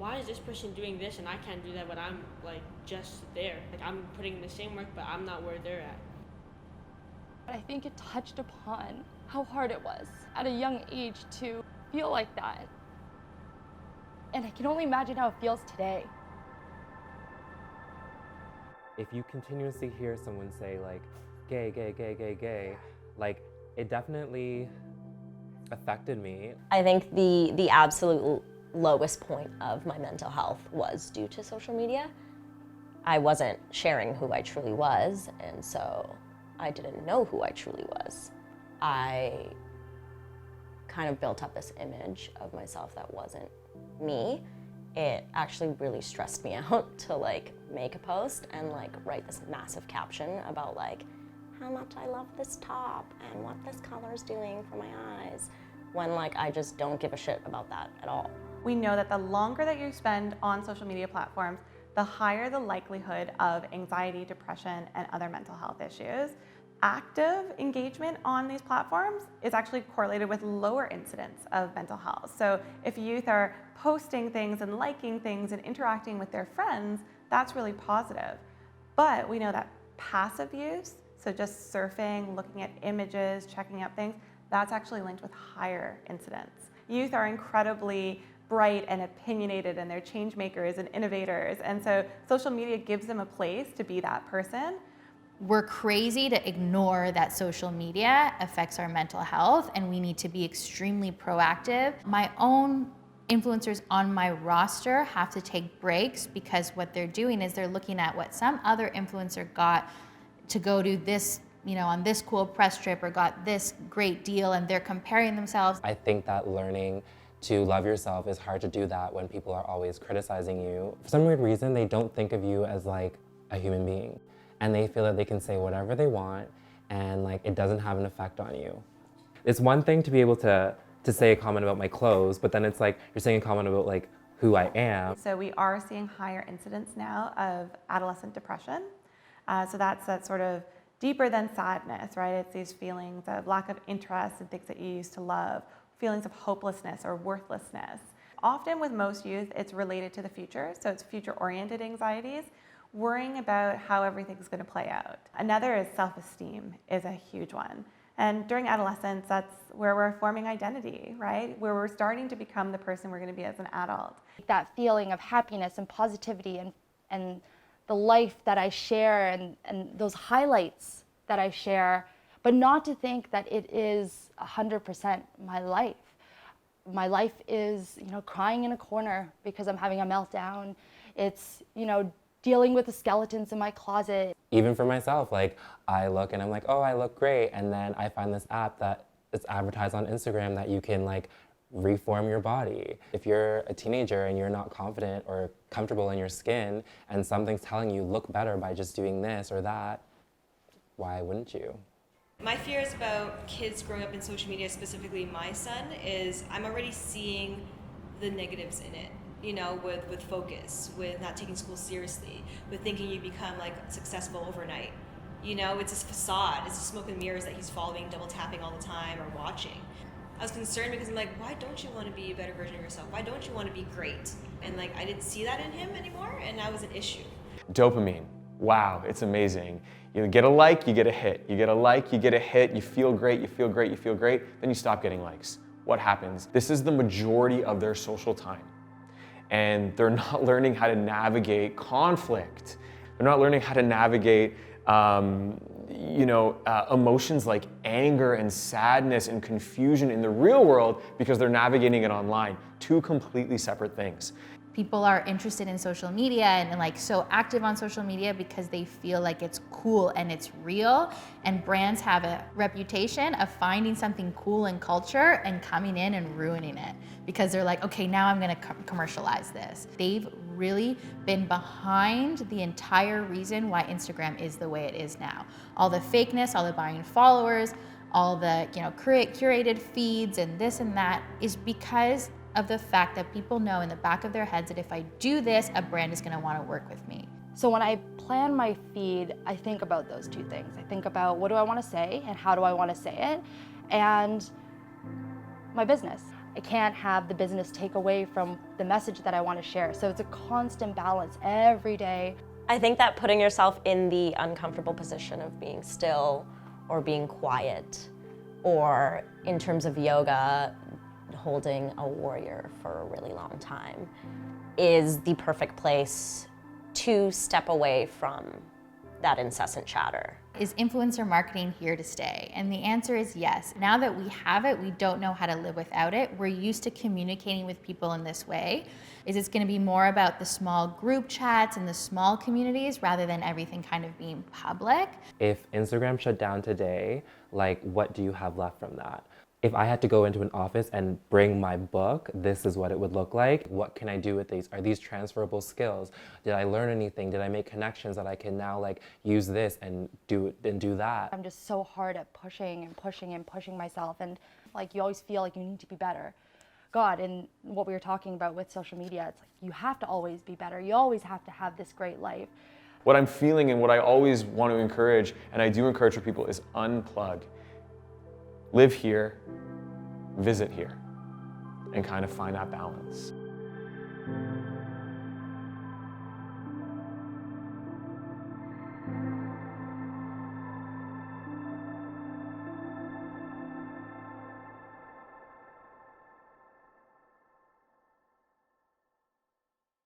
why is this person doing this and I can't do that, but I'm like just there. Like I'm putting in the same work, but I'm not where they're at. But I think it touched upon how hard it was at a young age to feel like that. And I can only imagine how it feels today. If you continuously hear someone say like, gay, gay, gay, gay, gay, like it definitely affected me. I think the absolute lowest point of my mental health was due to social media. I wasn't sharing who I truly was, and so I didn't know who I truly was. I kind of built up this image of myself that wasn't me. It actually really stressed me out to like make a post and like write this massive caption about like how much I love this top and what this color is doing for my eyes, when like I just don't give a shit about that at all. We know that the longer that you spend on social media platforms, the higher the likelihood of anxiety, depression, and other mental health issues. Active engagement on these platforms is actually correlated with lower incidence of mental health. So if youth are posting things and liking things and interacting with their friends, that's really positive. But we know that passive use, so just surfing, looking at images, checking out things, that's actually linked with higher incidence. Youth are incredibly bright and opinionated, and they're change makers and innovators, and so social media gives them a place to be that person. We're crazy to ignore that social media affects our mental health, and we need to be extremely proactive. My own influencers on my roster have to take breaks because what they're doing is they're looking at what some other influencer got to go to this, on this cool press trip, or got this great deal, and they're comparing themselves. I think that learning to love yourself is hard to do that when people are always criticizing you. For some weird reason, they don't think of you as like a human being. And they feel that they can say whatever they want and like it doesn't have an effect on you. It's one thing to be able to say a comment about my clothes, but then it's like you're saying a comment about like who I am. So we are seeing higher incidence now of adolescent depression. So that's that sort of deeper than sadness, right? It's these feelings of lack of interest in things that you used to love, feelings of hopelessness or worthlessness. Often with most youth, it's related to the future. So it's future-oriented anxieties, worrying about how everything's going to play out. Another is self-esteem is a huge one. And during adolescence, that's where we're forming identity, right? Where we're starting to become the person we're going to be as an adult. That feeling of happiness and positivity and the life that I share and those highlights that I share, but not to think that it is 100% my life. My life is, crying in a corner because I'm having a meltdown. It's, dealing with the skeletons in my closet. Even for myself, like I look and I'm like, oh, I look great. And then I find this app that is advertised on Instagram that you can like reform your body. If you're a teenager and you're not confident or comfortable in your skin and something's telling you look better by just doing this or that, why wouldn't you? My fears about kids growing up in social media, specifically my son, is I'm already seeing the negatives in it. With focus, with not taking school seriously, with thinking you become like successful overnight. It's this facade, it's the smoke and mirrors that he's following, double tapping all the time or watching. I was concerned because I'm like, why don't you want to be a better version of yourself? Why don't you want to be great? And like, I didn't see that in him anymore, and that was an issue. Dopamine, wow, it's amazing. You get a like, you get a hit. You get a like, you get a hit, you feel great, you feel great, you feel great, then you stop getting likes. What happens? This is the majority of their social time. And they're not learning how to navigate conflict. They're not learning how to navigate emotions like anger and sadness and confusion in the real world because they're navigating it online. Two completely separate things. People are interested in social media and like so active on social media because they feel like it's cool and it's real, and brands have a reputation of finding something cool in culture and coming in and ruining it because they're like, okay, now I'm gonna commercialize this. They've really been behind the entire reason why Instagram is the way it is now. All the fakeness, all the buying followers, all the curated feeds and this and that is because of the fact that people know in the back of their heads that if I do this, a brand is gonna wanna work with me. So when I plan my feed, I think about those two things. I think about what do I wanna say and how do I wanna say it, and my business. I can't have the business take away from the message that I want to share. So it's a constant balance every day. I think that putting yourself in the uncomfortable position of being still or being quiet, or in terms of yoga, holding a warrior for a really long time, is the perfect place to step away from that incessant chatter. Is influencer marketing here to stay? And the answer is yes. Now that we have it, we don't know how to live without it. We're used to communicating with people in this way. Is it's going to be more about the small group chats and the small communities rather than everything kind of being public? If Instagram shut down today, like, what do you have left from that? If I had to go into an office and bring my book, this is what it would look like. What can I do with these? Are these transferable skills? Did I learn anything? Did I make connections that I can now like use this and do that? I'm just so hard at pushing and pushing and pushing myself, and like you always feel like you need to be better. God, and what we were talking about with social media, it's like you have to always be better. You always have to have this great life. What I'm feeling and what I always want to encourage, and I do encourage for people, is unplug. Live here, visit here, and kind of find that balance.